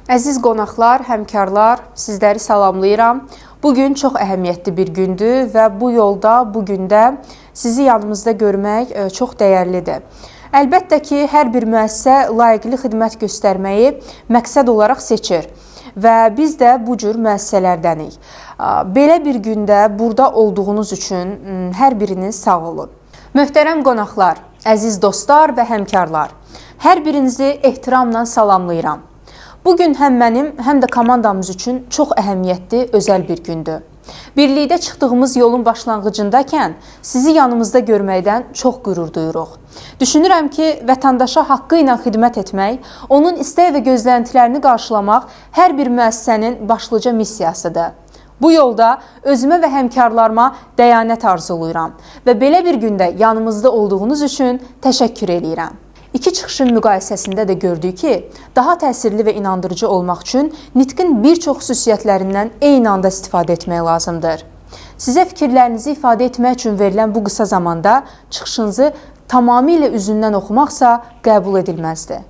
Əziz qonaqlar, həmkarlar, sizləri salamlayıram. Bugün çox əhəmiyyətli bir gündür və bu yolda, bu gündə sizi yanımızda görmək çox dəyərlidir. Əlbəttə ki, hər bir müəssisə layiqli xidmət göstərməyi məqsəd olaraq seçir və biz də bu cür müəssisələrdənik. Belə bir gündə burada olduğunuz üçün hər biriniz sağ olun. Möhtərəm qonaqlar, əziz dostlar və həmkarlar, hər birinizi ehtiramla salamlayıram. Bugün həm mənim, həm də komandamız üçün çox əhəmiyyətli, özəl bir gündür. Birlikdə çıxdığımız yolun başlanğıcındakən sizi yanımızda görməkdən çox qürur duyuruq. Düşünürəm ki, vətəndaşa haqqı ilə xidmət etmək, onun istək və gözləntilərini qarşılamaq hər bir müəssisənin başlıca missiyasıdır. Bu yolda özümə və həmkarlarıma dəyanət arzulayıram və belə bir gündə yanımızda olduğunuz üçün təşəkkür edirəm. İki çıxışın müqayisəsində də gördük ki, daha təsirli və inandırıcı olmaq üçün nitqin bir çox xüsusiyyətlərindən eyni anda istifadə etmək lazımdır. Sizə fikirlərinizi ifadə etmək üçün verilən bu qısa zamanda çıxışınızı tamamilə üzündən oxumaqsa qəbul edilməzdir.